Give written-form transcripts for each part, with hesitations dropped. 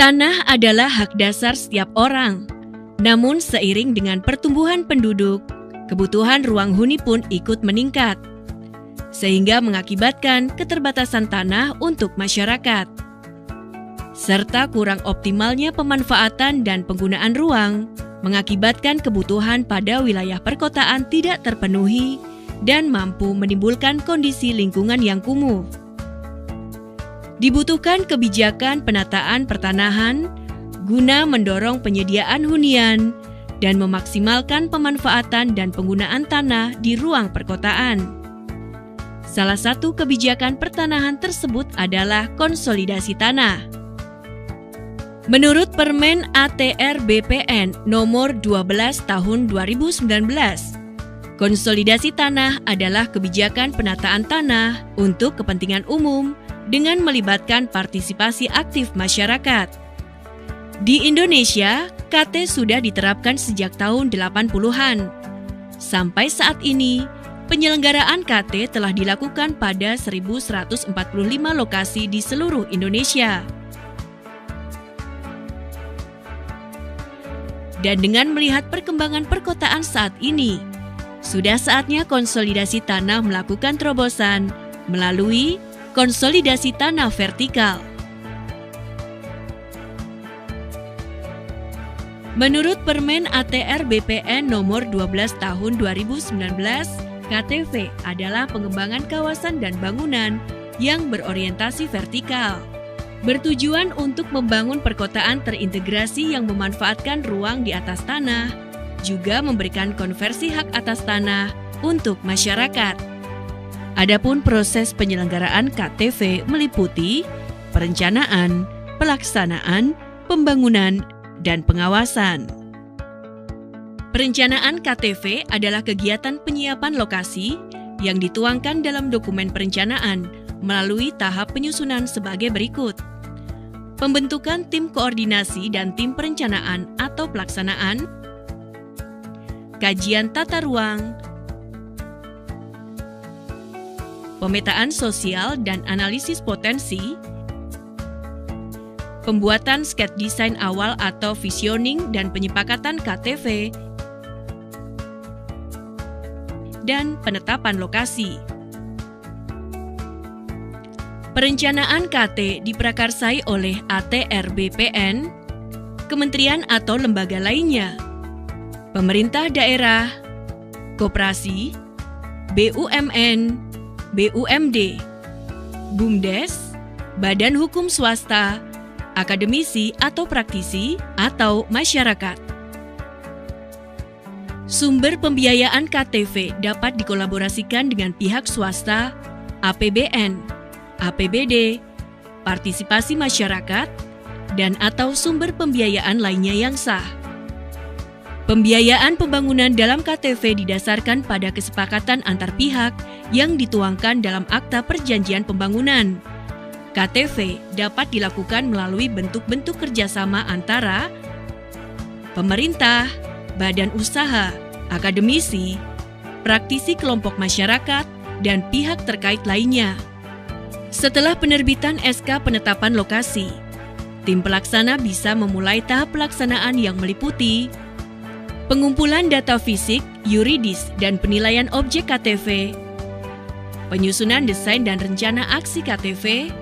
Tanah adalah hak dasar setiap orang. Namun seiring dengan pertumbuhan penduduk, kebutuhan ruang huni pun ikut meningkat, sehingga mengakibatkan keterbatasan tanah untuk masyarakat, serta kurang optimalnya pemanfaatan dan penggunaan ruang, mengakibatkan kebutuhan pada wilayah perkotaan tidak terpenuhi dan mampu menimbulkan kondisi lingkungan yang kumuh. Dibutuhkan kebijakan penataan pertanahan guna mendorong penyediaan hunian dan memaksimalkan pemanfaatan dan penggunaan tanah di ruang perkotaan. Salah satu kebijakan pertanahan tersebut adalah konsolidasi tanah. Menurut Permen ATR BPN nomor 12 tahun 2019, konsolidasi tanah adalah kebijakan penataan tanah untuk kepentingan umum dengan melibatkan partisipasi aktif masyarakat. Di Indonesia, KT sudah diterapkan sejak tahun 80-an. Sampai saat ini, penyelenggaraan KT telah dilakukan pada 1.145 lokasi di seluruh Indonesia. Dan dengan melihat perkembangan perkotaan saat ini, sudah saatnya konsolidasi tanah melakukan terobosan melalui konsolidasi tanah vertikal. Menurut Permen ATR BPN nomor 12 tahun 2019, KTV adalah pengembangan kawasan dan bangunan yang berorientasi vertikal, bertujuan untuk membangun perkotaan terintegrasi yang memanfaatkan ruang di atas tanah, juga memberikan konversi hak atas tanah untuk masyarakat. Adapun proses penyelenggaraan KTV meliputi perencanaan, pelaksanaan, pembangunan, dan pengawasan. Perencanaan KTV adalah kegiatan penyiapan lokasi yang dituangkan dalam dokumen perencanaan melalui tahap penyusunan sebagai berikut. Pembentukan tim koordinasi dan tim perencanaan atau pelaksanaan, kajian tata ruang, pemetaan sosial dan analisis potensi, pembuatan sketch desain awal atau visioning dan penyepakatan KTV, dan penetapan lokasi. Perencanaan KT diprakarsai oleh ATR BPN, kementerian atau lembaga lainnya, pemerintah daerah, koperasi, BUMN, BUMD, BUMDes, badan hukum swasta, akademisi atau praktisi, atau masyarakat. Sumber pembiayaan KTV dapat dikolaborasikan dengan pihak swasta, APBN, APBD, partisipasi masyarakat, dan atau sumber pembiayaan lainnya yang sah. Pembiayaan pembangunan dalam KTV didasarkan pada kesepakatan antar pihak yang dituangkan dalam Akta Perjanjian Pembangunan. KTV dapat dilakukan melalui bentuk-bentuk kerjasama antara pemerintah, badan usaha, akademisi, praktisi kelompok masyarakat, dan pihak terkait lainnya. Setelah penerbitan SK penetapan lokasi, tim pelaksana bisa memulai tahap pelaksanaan yang meliputi pengumpulan data fisik, yuridis, dan penilaian objek KTV, penyusunan desain dan rencana aksi KTV,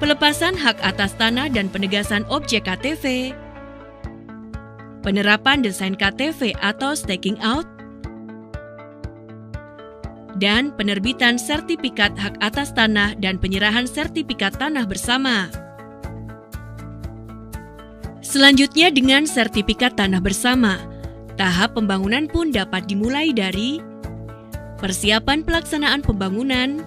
pelepasan hak atas tanah dan penegasan objek KTV, penerapan desain KTV atau staking out, dan penerbitan sertifikat hak atas tanah dan penyerahan sertifikat tanah bersama. Selanjutnya dengan sertifikat tanah bersama, tahap pembangunan pun dapat dimulai dari persiapan pelaksanaan pembangunan,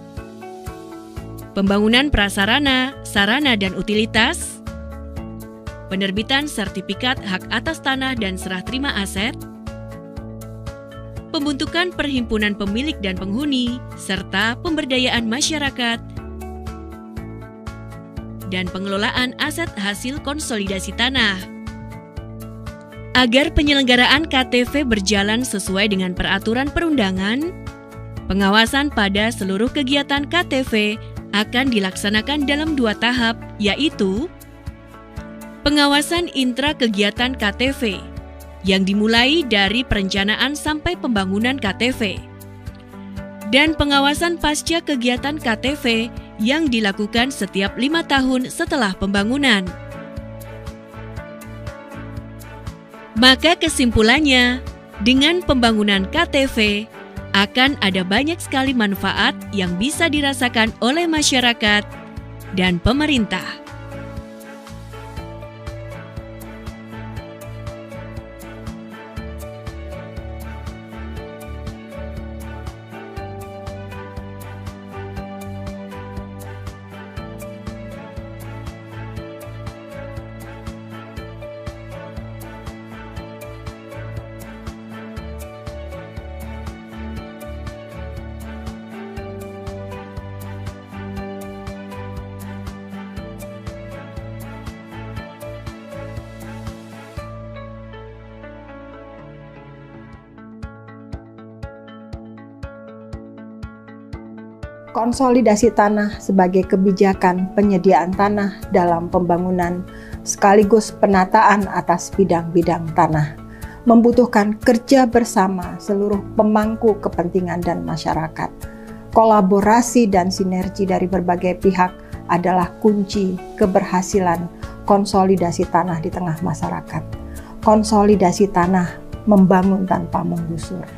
pembangunan prasarana, sarana dan utilitas, penerbitan sertifikat hak atas tanah dan serah terima aset, pembentukan perhimpunan pemilik dan penghuni, serta pemberdayaan masyarakat, dan pengelolaan aset hasil konsolidasi tanah. Agar penyelenggaraan KTV berjalan sesuai dengan peraturan perundangan, pengawasan pada seluruh kegiatan KTV akan dilaksanakan dalam 2 tahap, yaitu Pengawasan intra kegiatan KTV yang dimulai dari perencanaan sampai pembangunan KTV. Dan pengawasan pasca kegiatan KTV yang dilakukan setiap 5 tahun setelah pembangunan. Maka kesimpulannya, dengan pembangunan KTV akan ada banyak sekali manfaat yang bisa dirasakan oleh masyarakat dan pemerintah. Konsolidasi tanah sebagai kebijakan penyediaan tanah dalam pembangunan sekaligus penataan atas bidang-bidang tanah membutuhkan kerja bersama seluruh pemangku kepentingan dan masyarakat. Kolaborasi dan sinergi dari berbagai pihak adalah kunci keberhasilan konsolidasi tanah di tengah masyarakat. Konsolidasi tanah membangun tanpa menggusur.